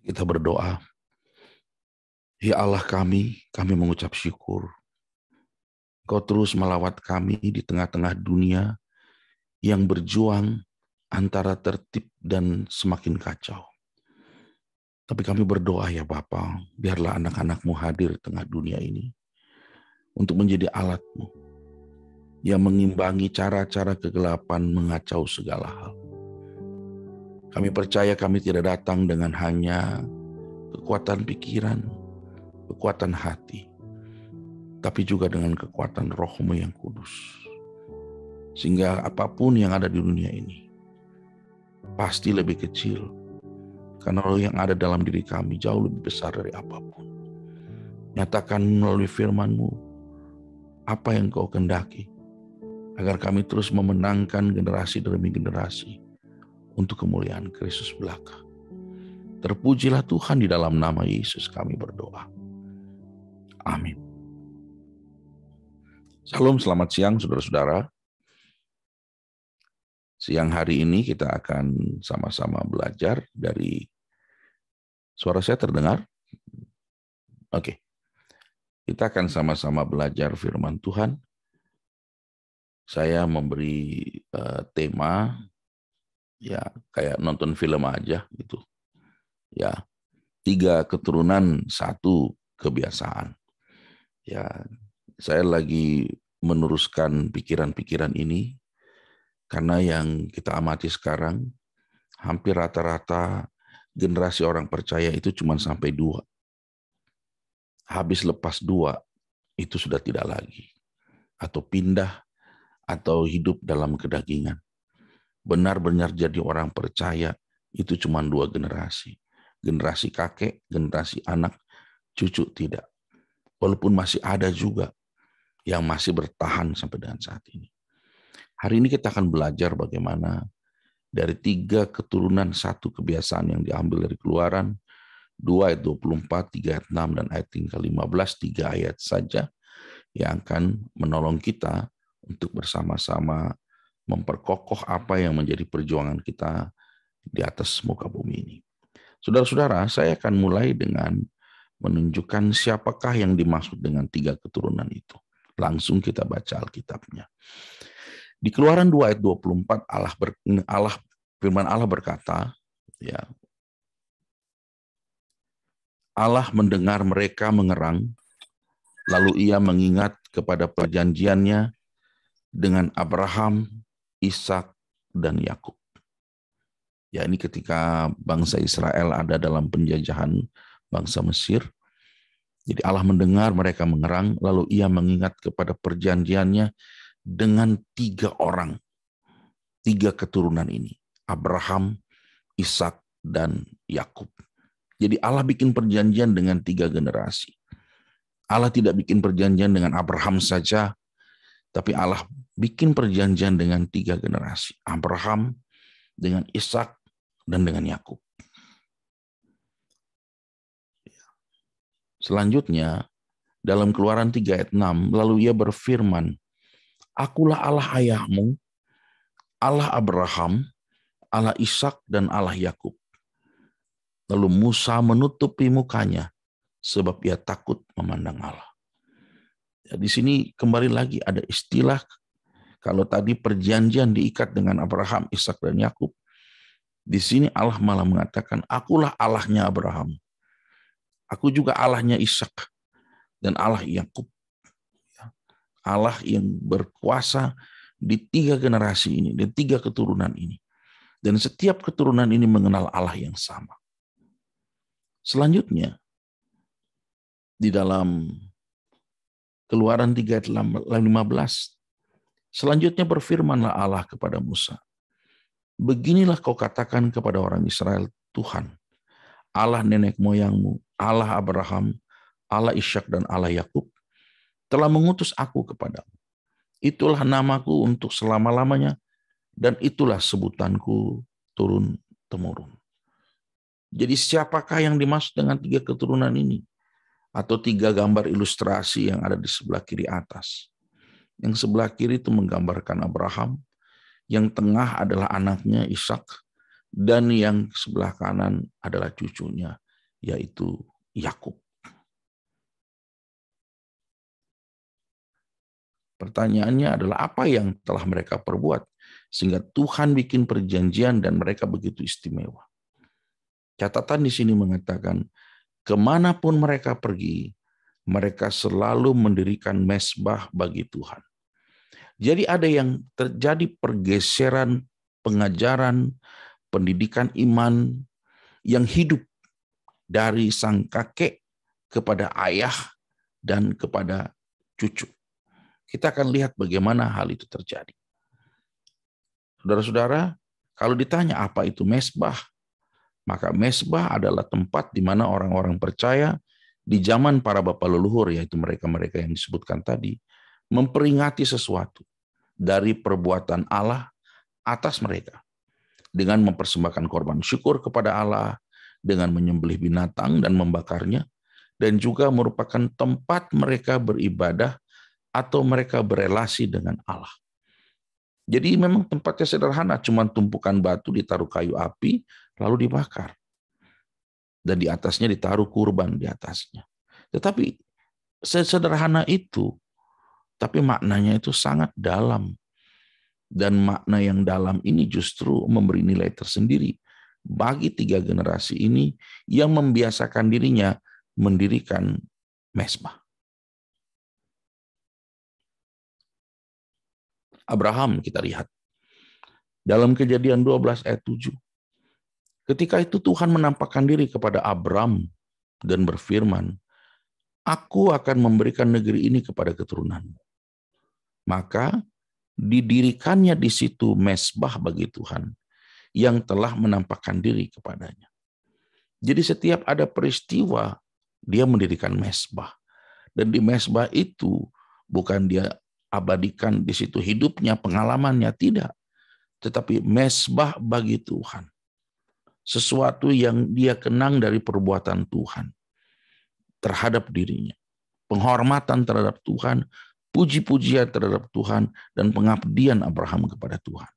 Kita berdoa, ya Allah kami mengucap syukur. Kau terus melawat kami di tengah-tengah dunia yang berjuang antara tertib dan semakin kacau. Tapi kami berdoa ya Bapa, biarlah anak-anak-Mu hadir di tengah dunia ini untuk menjadi alat-Mu yang mengimbangi cara-cara kegelapan mengacau segala hal. Kami percaya kami tidak datang dengan hanya kekuatan pikiran, kekuatan hati, tapi juga dengan kekuatan Roh-Mu yang kudus. Sehingga apapun yang ada di dunia ini pasti lebih kecil, karena Roh yang ada dalam diri kami jauh lebih besar dari apapun. Nyatakan melalui firman-Mu apa yang Kau kehendaki, agar kami terus memenangkan generasi demi generasi untuk kemuliaan Kristus belaka. Terpujilah Tuhan, di dalam nama Yesus kami berdoa. Amin. Salam, selamat siang saudara-saudara. Siang hari ini kita akan sama-sama belajar dari, suara saya terdengar? Oke. Kita akan sama-sama belajar firman Tuhan. Saya memberi tema ya kayak nonton film aja gitu. Ya, 3 keturunan 1 kebiasaan. Ya, saya lagi meneruskan pikiran-pikiran ini karena yang kita amati sekarang hampir rata-rata generasi orang percaya itu cuma sampai 2. Habis lepas 2 itu sudah tidak lagi, atau pindah atau hidup dalam kedagingan. Benar-benar jadi orang percaya itu cuma 2 generasi. Generasi kakek, generasi anak, cucu tidak. Walaupun masih ada juga yang masih bertahan sampai dengan saat ini. Hari ini kita akan belajar bagaimana dari 3 keturunan 1 kebiasaan yang diambil dari Keluaran 2 ayat 24, 3 ayat 6, dan ayat ke-15, 3 ayat saja yang akan menolong kita untuk bersama-sama memperkokoh apa yang menjadi perjuangan kita di atas muka bumi ini. Saudara-saudara, saya akan mulai dengan menunjukkan siapakah yang dimaksud dengan 3 keturunan itu. Langsung kita baca Alkitabnya. Di Keluaran 2 ayat 24, firman Allah berkata, ya, Allah mendengar mereka mengerang, lalu Ia mengingat kepada perjanjiannya dengan Abraham, Ishak, dan Yakub. Ya, ini ketika bangsa Israel ada dalam penjajahan bangsa Mesir. Jadi Allah mendengar mereka mengerang, lalu Ia mengingat kepada perjanjiannya dengan 3 orang, 3 keturunan ini, Abraham, Ishak, dan Yakub. Jadi Allah bikin perjanjian dengan 3 generasi. Allah tidak bikin perjanjian dengan Abraham saja, tapi Allah bikin perjanjian dengan 3 generasi. Abraham, dengan Ishak, dan dengan Yakub. Selanjutnya, dalam Keluaran 3 ayat 6, lalu Ia berfirman, Akulah Allah ayahmu, Allah Abraham, Allah Ishak, dan Allah Yakub. Lalu Musa menutupi mukanya, sebab ia takut memandang Allah. Ya, di sini kembali lagi ada istilah, kalau tadi perjanjian diikat dengan Abraham, Ishak, dan Yakub, di sini Allah malah mengatakan, akulah Allahnya Abraham, aku juga Allahnya Ishak, dan Allah Yakub. Allah yang berkuasa di 3 generasi ini, di 3 keturunan ini. Dan setiap keturunan ini mengenal Allah yang sama. Selanjutnya, di dalam Keluaran 3 ayat 15, selanjutnya berfirmanlah Allah kepada Musa, beginilah kau katakan kepada orang Israel, Tuhan, Allah nenek moyangmu, Allah Abraham, Allah Ishak, dan Allah Yakub, telah mengutus aku kepadamu. Itulah namaku untuk selama-lamanya, dan itulah sebutanku turun-temurun. Jadi siapakah yang dimaksud dengan 3 keturunan ini? Atau 3 gambar ilustrasi yang ada di sebelah kiri atas. Yang sebelah kiri itu menggambarkan Abraham, yang tengah adalah anaknya Ishak, dan yang sebelah kanan adalah cucunya yaitu Yakub. Pertanyaannya adalah apa yang telah mereka perbuat sehingga Tuhan bikin perjanjian dan mereka begitu istimewa. Catatan di sini mengatakan, kemanapun mereka pergi, mereka selalu mendirikan mezbah bagi Tuhan. Jadi ada yang terjadi pergeseran pengajaran, pendidikan iman yang hidup dari sang kakek kepada ayah dan kepada cucu. Kita akan lihat bagaimana hal itu terjadi. Saudara-saudara, kalau ditanya apa itu mezbah, maka mezbah adalah tempat di mana orang-orang percaya di zaman para bapa leluhur, yaitu mereka-mereka yang disebutkan tadi, memperingati sesuatu dari perbuatan Allah atas mereka dengan mempersembahkan korban syukur kepada Allah, dengan menyembelih binatang dan membakarnya, dan juga merupakan tempat mereka beribadah atau mereka berelasi dengan Allah. Jadi memang tempatnya sederhana, cuma tumpukan batu ditaruh kayu api, lalu dibakar. Dan di atasnya ditaruh kurban di atasnya. Tetapi sesederhana itu, tapi maknanya itu sangat dalam. Dan makna yang dalam ini justru memberi nilai tersendiri bagi 3 generasi ini yang membiasakan dirinya mendirikan mezbah. Abraham kita lihat. Dalam Kejadian 12 ayat 7. Ketika itu Tuhan menampakkan diri kepada Abram dan berfirman, "Aku akan memberikan negeri ini kepada keturunanmu." Maka didirikannya di situ mezbah bagi Tuhan yang telah menampakkan diri kepadanya. Jadi setiap ada peristiwa, dia mendirikan mezbah. Dan di mezbah itu bukan dia abadikan di situ hidupnya, pengalamannya, tidak. Tetapi mezbah bagi Tuhan. Sesuatu yang dia kenang dari perbuatan Tuhan terhadap dirinya. Penghormatan terhadap Tuhan, puji-pujian terhadap Tuhan, dan pengabdian Abraham kepada Tuhan.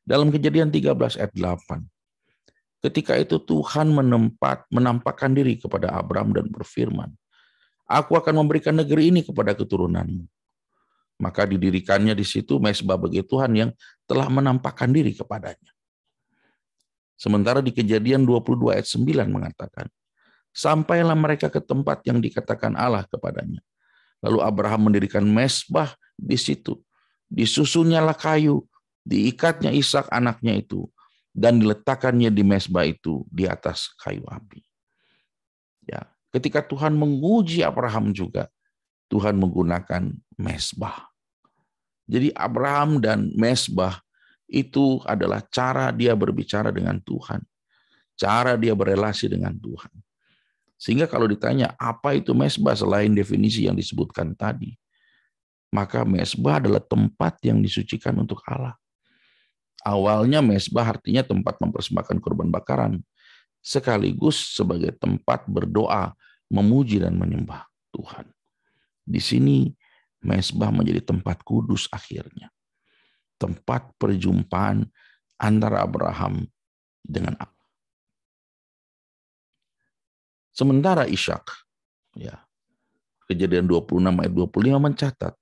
Dalam Kejadian 13 ayat 8, ketika itu Tuhan menampakkan diri kepada Abram dan berfirman, "Aku akan memberikan negeri ini kepada keturunanmu." Maka didirikannya di situ mezbah bagi Tuhan yang telah menampakkan diri kepadanya. Sementara di Kejadian 22 ayat 9 mengatakan, sampailah mereka ke tempat yang dikatakan Allah kepadanya. Lalu Abraham mendirikan mezbah di situ. Disusunyalah kayu, diikatnya Ishak anaknya itu, dan diletakkannya di mezbah itu di atas kayu api. Ya, ketika Tuhan menguji Abraham juga, Tuhan menggunakan mezbah. Jadi Abraham dan mezbah itu adalah cara dia berbicara dengan Tuhan. Cara dia berelasi dengan Tuhan. Sehingga kalau ditanya apa itu mezbah selain definisi yang disebutkan tadi, maka mezbah adalah tempat yang disucikan untuk Allah. Awalnya mezbah artinya tempat mempersembahkan korban bakaran, sekaligus sebagai tempat berdoa, memuji dan menyembah Tuhan. Di sini mezbah menjadi tempat kudus akhirnya. Tempat perjumpaan antara Abraham dengan Allah. Sementara Ishak, ya, Kejadian 26 ayat 25 mencatat,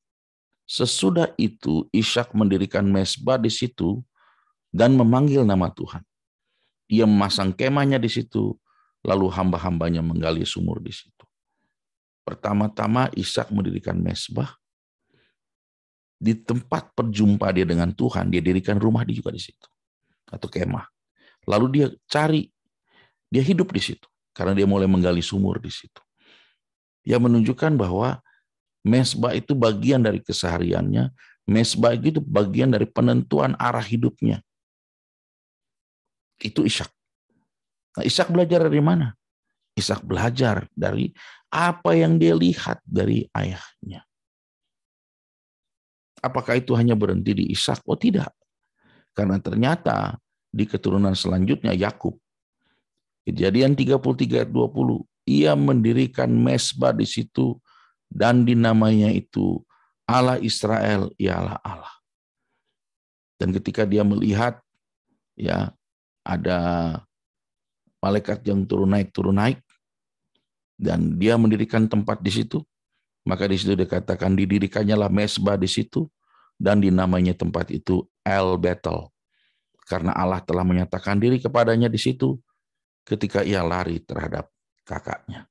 sesudah itu Ishak mendirikan mezbah di situ dan memanggil nama Tuhan. Ia memasang kemahnya di situ, lalu hamba-hambanya menggali sumur di situ. Pertama-tama Ishak mendirikan mezbah. Di tempat perjumpaan dia dengan Tuhan, dia dirikan rumah dia juga di situ. Atau kemah. Lalu dia dia hidup di situ. Karena dia mulai menggali sumur di situ. Yang menunjukkan bahwa mezbah itu bagian dari kesehariannya. Mezbah itu bagian dari penentuan arah hidupnya. Itu Ishak. Nah, Ishak belajar dari mana? Ishak belajar dari apa yang dia lihat dari ayahnya. Apakah itu hanya berhenti di Ishak? Oh tidak. Karena ternyata di keturunan selanjutnya Yakub. Kejadian 33 ayat 20. Ia mendirikan mezbah di situ dan dinamainya itu Allah Israel ialah Allah. Dan ketika dia melihat ya ada malaikat yang turun naik Dan dia mendirikan tempat di situ, maka di situ dikatakan didirikannya lah mezbah di situ, dan dinamainya tempat itu El Betel. Karena Allah telah menyatakan diri kepadanya di situ ketika ia lari terhadap kakaknya.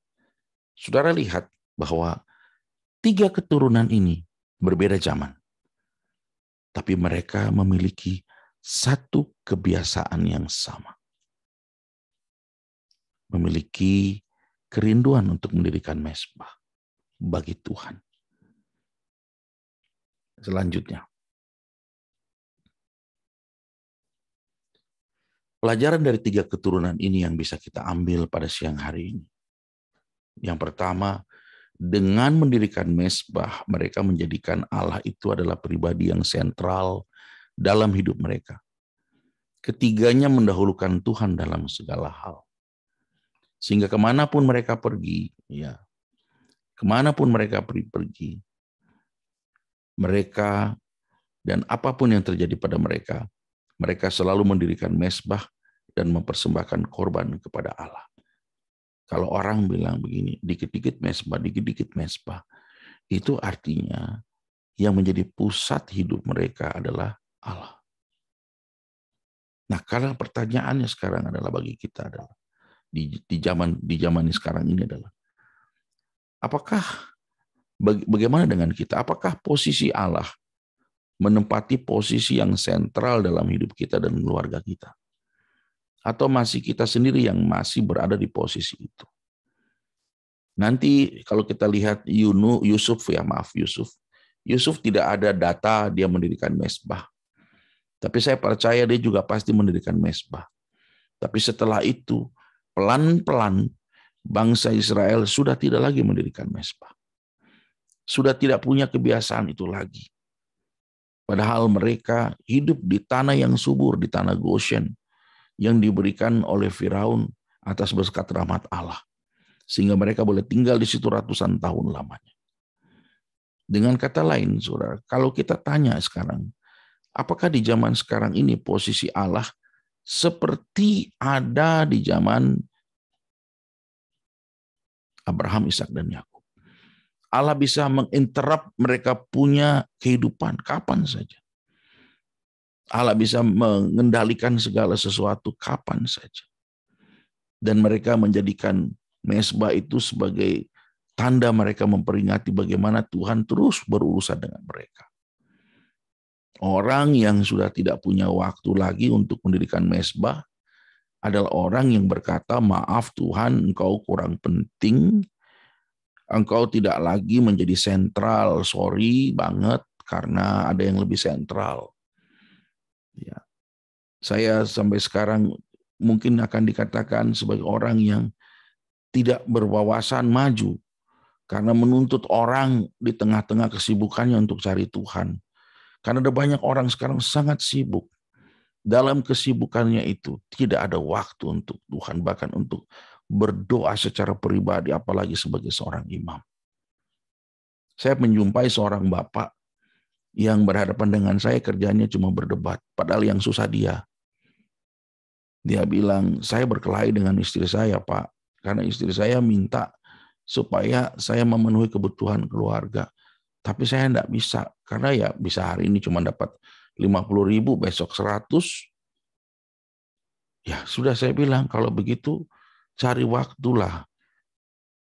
Saudara lihat bahwa 3 keturunan ini berbeda zaman. Tapi mereka memiliki satu kebiasaan yang sama. Memiliki kerinduan untuk mendirikan mezbah bagi Tuhan. Selanjutnya, pelajaran dari 3 keturunan ini yang bisa kita ambil pada siang hari ini. Yang pertama, dengan mendirikan mezbah, mereka menjadikan Allah itu adalah pribadi yang sentral dalam hidup mereka. Ketiganya mendahulukan Tuhan dalam segala hal. Sehingga kemanapun mereka pergi, kemanapun mereka pergi, mereka dan apapun yang terjadi pada mereka, mereka selalu mendirikan mezbah dan mempersembahkan korban kepada Allah. Kalau orang bilang begini, dikit-dikit mezbah, itu artinya yang menjadi pusat hidup mereka adalah Allah. Nah, karena pertanyaannya sekarang adalah bagi kita adalah di zaman sekarang ini adalah bagaimana dengan kita? Apakah posisi Allah menempati posisi yang sentral dalam hidup kita dan keluarga kita? Atau masih kita sendiri yang masih berada di posisi itu? Nanti kalau kita lihat Yusuf tidak ada data dia mendirikan mezbah. Tapi saya percaya dia juga pasti mendirikan mezbah. Tapi setelah itu, pelan-pelan bangsa Israel sudah tidak lagi mendirikan mezbah. Sudah tidak punya kebiasaan itu lagi. Padahal mereka hidup di tanah yang subur, di tanah Goshen, yang diberikan oleh Firaun atas berkat rahmat Allah. Sehingga mereka boleh tinggal di situ ratusan tahun lamanya. Dengan kata lain, saudara, kalau kita tanya sekarang, apakah di zaman sekarang ini posisi Allah seperti ada di zaman Abraham, Ishak, dan Yakub? Allah bisa menginterrupt mereka punya kehidupan kapan saja. Allah bisa mengendalikan segala sesuatu kapan saja. Dan mereka menjadikan mezbah itu sebagai tanda mereka memperingati bagaimana Tuhan terus berurusan dengan mereka. Orang yang sudah tidak punya waktu lagi untuk mendirikan mezbah adalah orang yang berkata, maaf Tuhan, engkau kurang penting, engkau tidak lagi menjadi sentral, sorry banget karena ada yang lebih sentral. Ya. Saya sampai sekarang mungkin akan dikatakan sebagai orang yang tidak berwawasan maju karena menuntut orang di tengah-tengah kesibukannya untuk cari Tuhan. Karena ada banyak orang sekarang sangat sibuk. Dalam kesibukannya itu tidak ada waktu untuk Tuhan, bahkan untuk berdoa secara pribadi, apalagi sebagai seorang imam. Saya menjumpai seorang bapak yang berhadapan dengan saya, kerjanya cuma berdebat, padahal yang susah dia. Dia bilang, saya berkelahi dengan istri saya, Pak, karena istri saya minta supaya saya memenuhi kebutuhan keluarga. Tapi saya enggak bisa, karena ya bisa hari ini cuma dapat 50.000, besok 100. Ya sudah, saya bilang, kalau begitu cari waktulah.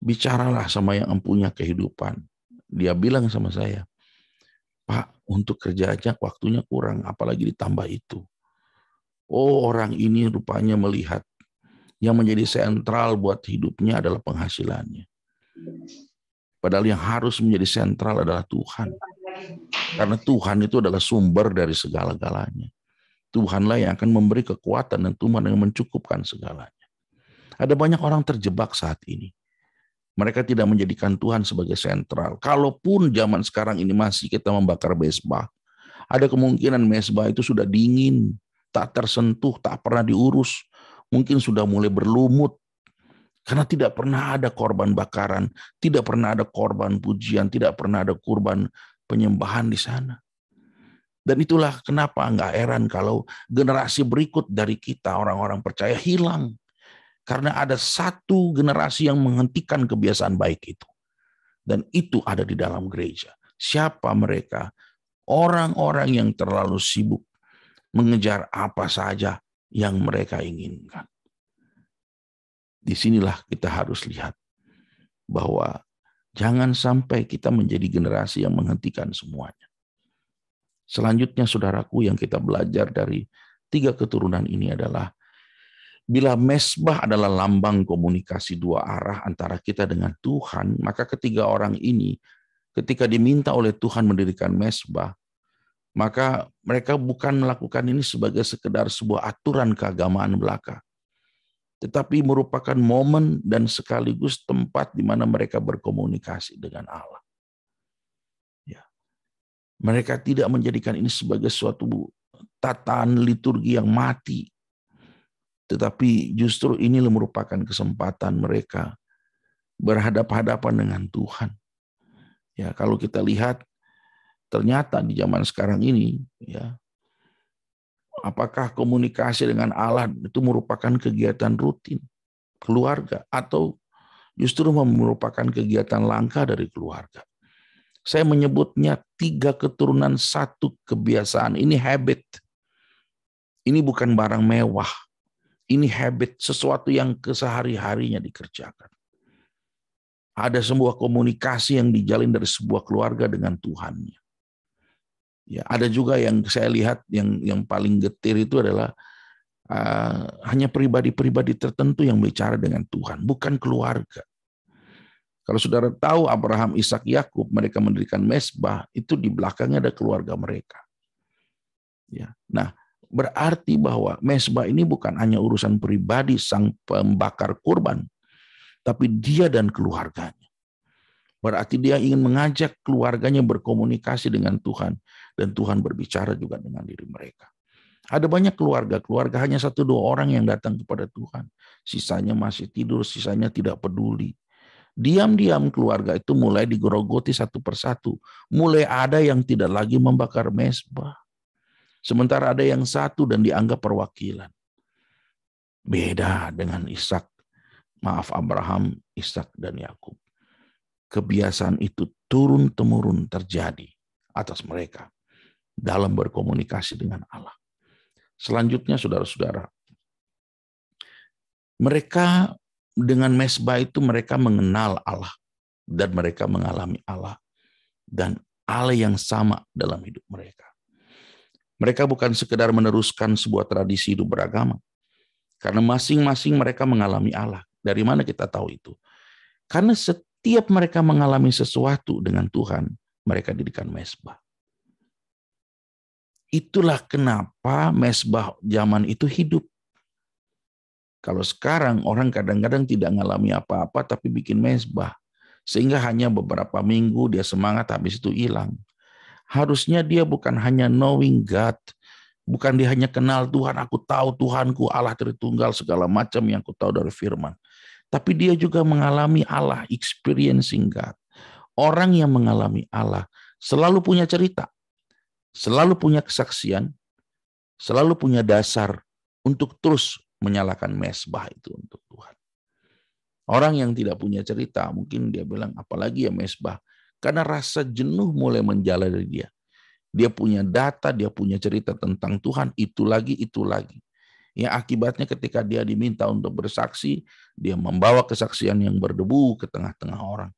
Bicaralah sama yang empunya kehidupan. Dia bilang sama saya, Pak, untuk kerja aja waktunya kurang, apalagi ditambah itu. Oh, orang ini rupanya melihat yang menjadi sentral buat hidupnya adalah penghasilannya. Padahal yang harus menjadi sentral adalah Tuhan. Karena Tuhan itu adalah sumber dari segala-galanya. Tuhanlah yang akan memberi kekuatan dan Tuhan yang mencukupkan segalanya. Ada banyak orang terjebak saat ini. Mereka tidak menjadikan Tuhan sebagai sentral. Kalaupun zaman sekarang ini masih kita membakar mezbah, ada kemungkinan mezbah itu sudah dingin, tak tersentuh, tak pernah diurus. Mungkin sudah mulai berlumut. Karena tidak pernah ada korban bakaran, tidak pernah ada korban pujian, tidak pernah ada kurban penyembahan di sana. Dan itulah kenapa nggak heran kalau generasi berikut dari kita, orang-orang percaya, hilang. Karena ada satu generasi yang menghentikan kebiasaan baik itu. Dan itu ada di dalam gereja. Siapa mereka? Orang-orang yang terlalu sibuk mengejar apa saja yang mereka inginkan. Disinilah kita harus lihat bahwa jangan sampai kita menjadi generasi yang menghentikan semuanya. Selanjutnya, saudaraku, yang kita belajar dari 3 keturunan ini adalah bila mezbah adalah lambang komunikasi dua arah antara kita dengan Tuhan, maka ketiga orang ini ketika diminta oleh Tuhan mendirikan mezbah, maka mereka bukan melakukan ini sebagai sekedar sebuah aturan keagamaan belaka, tetapi merupakan momen dan sekaligus tempat di mana mereka berkomunikasi dengan Allah. Ya. Mereka tidak menjadikan ini sebagai suatu tatanan liturgi yang mati, tetapi justru ini merupakan kesempatan mereka berhadapan-hadapan dengan Tuhan. Ya, kalau kita lihat ternyata di zaman sekarang ini, ya, apakah komunikasi dengan Allah itu merupakan kegiatan rutin keluarga atau justru merupakan kegiatan langka dari keluarga? Saya menyebutnya 3 keturunan 1 kebiasaan. Ini habit. Ini bukan barang mewah. Ini habit, sesuatu yang kesehari-harinya dikerjakan. Ada sebuah komunikasi yang dijalin dari sebuah keluarga dengan Tuhannya. Ya, ada juga yang saya lihat yang paling getir itu adalah hanya pribadi-pribadi tertentu yang bicara dengan Tuhan, bukan keluarga. Kalau saudara tahu Abraham, Ishak, Yakub, mereka mendirikan mezbah, itu di belakangnya ada keluarga mereka. Ya, nah, berarti bahwa mezbah ini bukan hanya urusan pribadi sang pembakar kurban, tapi dia dan keluarganya. Berarti dia ingin mengajak keluarganya berkomunikasi dengan Tuhan, dan Tuhan berbicara juga dengan diri mereka. Ada banyak keluarga hanya 1-2 orang yang datang kepada Tuhan. Sisanya masih tidur, sisanya tidak peduli. Diam-diam keluarga itu mulai digerogoti satu persatu. Mulai ada yang tidak lagi membakar mezbah. Sementara ada yang satu dan dianggap perwakilan. Beda dengan Abraham, Ishak, dan Yakub. Kebiasaan itu turun-temurun terjadi atas mereka dalam berkomunikasi dengan Allah. Selanjutnya, saudara-saudara, mereka dengan mezbah itu mereka mengenal Allah dan mereka mengalami Allah dan Allah yang sama dalam hidup mereka. Mereka bukan sekedar meneruskan sebuah tradisi hidup beragama, karena masing-masing mereka mengalami Allah. Dari mana kita tahu itu? Karena setiap mereka mengalami sesuatu dengan Tuhan, mereka dirikan mezbah. Itulah kenapa mezbah zaman itu hidup. Kalau sekarang orang kadang-kadang tidak mengalami apa-apa tapi bikin mezbah, sehingga hanya beberapa minggu dia semangat, habis itu hilang. Harusnya dia bukan hanya knowing God, bukan dia hanya kenal Tuhan, aku tahu Tuhanku Allah Tritunggal segala macam yang aku tahu dari firman. Tapi dia juga mengalami Allah, experiencing God. Orang yang mengalami Allah selalu punya cerita, selalu punya kesaksian, selalu punya dasar untuk terus menyalakan mezbah itu untuk Tuhan. Orang yang tidak punya cerita, mungkin dia bilang, apalagi ya mezbah. Karena rasa jenuh mulai menjala dari dia. Dia punya data, dia punya cerita tentang Tuhan, itu lagi, itu lagi. Ya, akibatnya ketika dia diminta untuk bersaksi, dia membawa kesaksian yang berdebu ke tengah-tengah orang.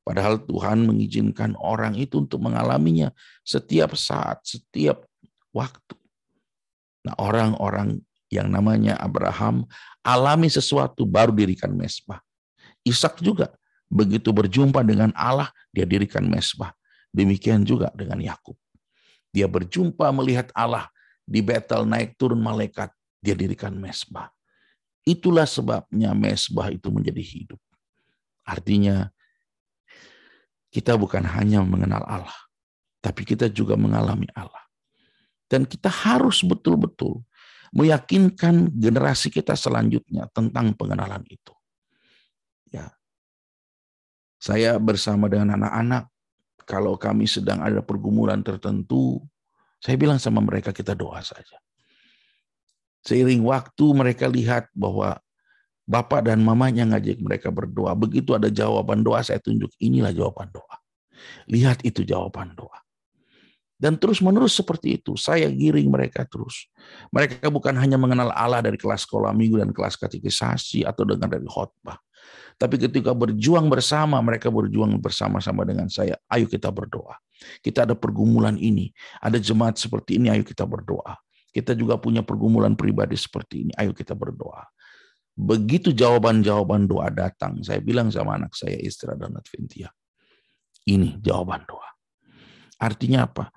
Padahal Tuhan mengizinkan orang itu untuk mengalaminya setiap saat, setiap waktu. Nah, orang-orang yang namanya Abraham alami sesuatu baru dirikan mezbah. Ishak juga begitu berjumpa dengan Allah, dia dirikan mezbah. Demikian juga dengan Yakub. Dia berjumpa melihat Allah di Betel, naik turun malaikat, dia dirikan mezbah. Itulah sebabnya mezbah itu menjadi hidup. Artinya kita bukan hanya mengenal Allah, tapi kita juga mengalami Allah. Dan kita harus betul-betul meyakinkan generasi kita selanjutnya tentang pengenalan itu. Ya. Saya bersama dengan anak-anak, kalau kami sedang ada pergumulan tertentu, saya bilang sama mereka, kita doa saja. Seiring waktu mereka lihat bahwa Bapak dan mamanya ngajak mereka berdoa. Begitu ada jawaban doa, saya tunjuk inilah jawaban doa. Lihat itu jawaban doa. Dan terus-menerus seperti itu, saya giring mereka terus. Mereka bukan hanya mengenal Allah dari kelas sekolah minggu dan kelas katekisasi atau dengar dari khotbah. Tapi ketika berjuang bersama, mereka berjuang bersama-sama dengan saya. Ayo kita berdoa. Kita ada pergumulan ini. Ada jemaat seperti ini, ayo kita berdoa. Kita juga punya pergumulan pribadi seperti ini, ayo kita berdoa. Begitu jawaban-jawaban doa datang, saya bilang sama anak saya, Istra dan Adventia, ini jawaban doa. Artinya apa?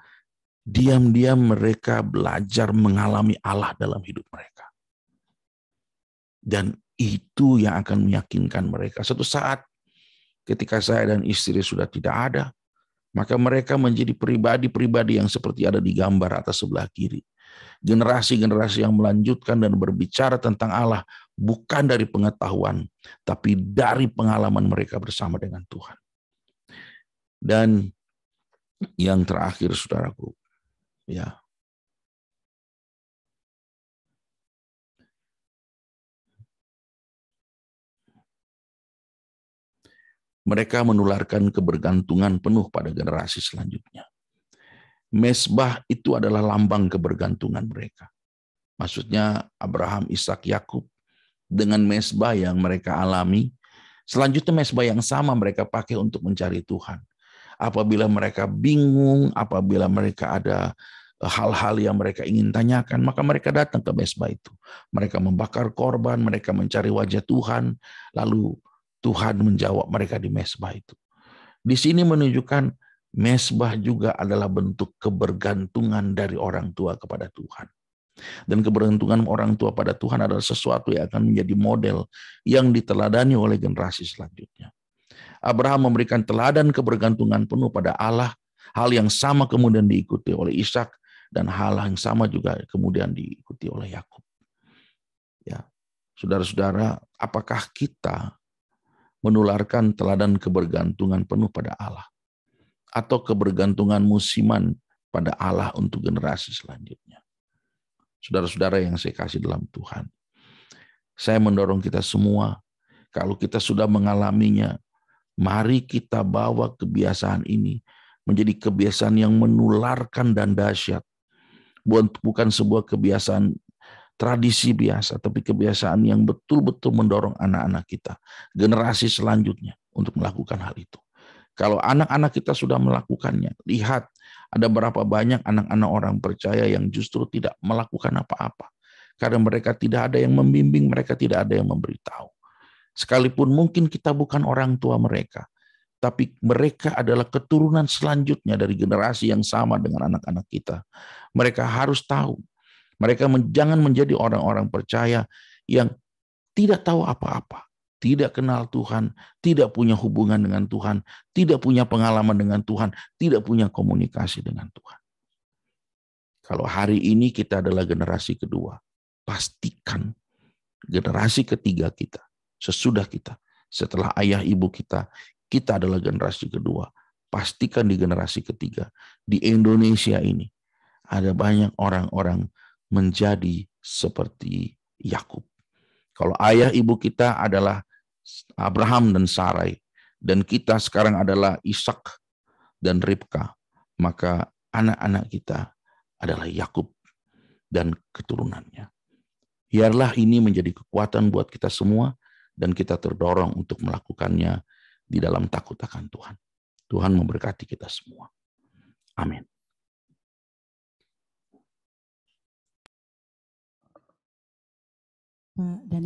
Diam-diam mereka belajar mengalami Allah dalam hidup mereka. Dan itu yang akan meyakinkan mereka. Suatu saat ketika saya dan istri sudah tidak ada, maka mereka menjadi pribadi-pribadi yang seperti ada di gambar atas sebelah kiri. Generasi-generasi yang melanjutkan dan berbicara tentang Allah bukan dari pengetahuan, tapi dari pengalaman mereka bersama dengan Tuhan. Dan yang terakhir, saudaraku, ya, mereka menularkan kebergantungan penuh pada generasi selanjutnya. Mezbah itu adalah lambang kebergantungan mereka. Maksudnya Abraham, Ishak, Yakub dengan mezbah yang mereka alami. Selanjutnya mezbah yang sama mereka pakai untuk mencari Tuhan. Apabila mereka bingung, apabila mereka ada hal-hal yang mereka ingin tanyakan, maka mereka datang ke mezbah itu. Mereka membakar korban, mereka mencari wajah Tuhan, lalu Tuhan menjawab mereka di mezbah itu. Di sini menunjukkan mezbah juga adalah bentuk kebergantungan dari orang tua kepada Tuhan. Dan kebergantungan orang tua pada Tuhan adalah sesuatu yang akan menjadi model yang diteladani oleh generasi selanjutnya. Abraham memberikan teladan kebergantungan penuh pada Allah, hal yang sama kemudian diikuti oleh Ishak, dan hal yang sama juga kemudian diikuti oleh Yakub. Ya, saudara-saudara, apakah kita menularkan teladan kebergantungan penuh pada Allah, atau kebergantungan musiman pada Allah untuk generasi selanjutnya? Saudara-saudara yang saya kasih dalam Tuhan, saya mendorong kita semua, kalau kita sudah mengalaminya, mari kita bawa kebiasaan ini menjadi kebiasaan yang menularkan dan dahsyat. Bukan sebuah kebiasaan tradisi biasa, tapi kebiasaan yang betul-betul mendorong anak-anak kita, generasi selanjutnya untuk melakukan hal itu. Kalau anak-anak kita sudah melakukannya, lihat ada berapa banyak anak-anak orang percaya yang justru tidak melakukan apa-apa. Karena mereka tidak ada yang membimbing, mereka tidak ada yang memberitahu. Sekalipun mungkin kita bukan orang tua mereka, tapi mereka adalah keturunan selanjutnya dari generasi yang sama dengan anak-anak kita. Mereka harus tahu. Mereka jangan menjadi orang-orang percaya yang tidak tahu apa-apa, tidak kenal Tuhan, tidak punya hubungan dengan Tuhan, tidak punya pengalaman dengan Tuhan, tidak punya komunikasi dengan Tuhan. Kalau hari ini kita adalah generasi kedua, pastikan generasi ketiga kita, sesudah kita, setelah ayah ibu kita adalah generasi kedua. Pastikan di generasi ketiga, di Indonesia ini, ada banyak orang-orang menjadi seperti Yakub. Kalau ayah ibu kita adalah Abraham dan Sarai, dan kita sekarang adalah Ishak dan Ribka, maka anak-anak kita adalah Yakub dan keturunannya. Biarlah ini menjadi kekuatan buat kita semua, dan kita terdorong untuk melakukannya di dalam takut akan Tuhan. Tuhan memberkati kita semua. Amin. Pak Daniel.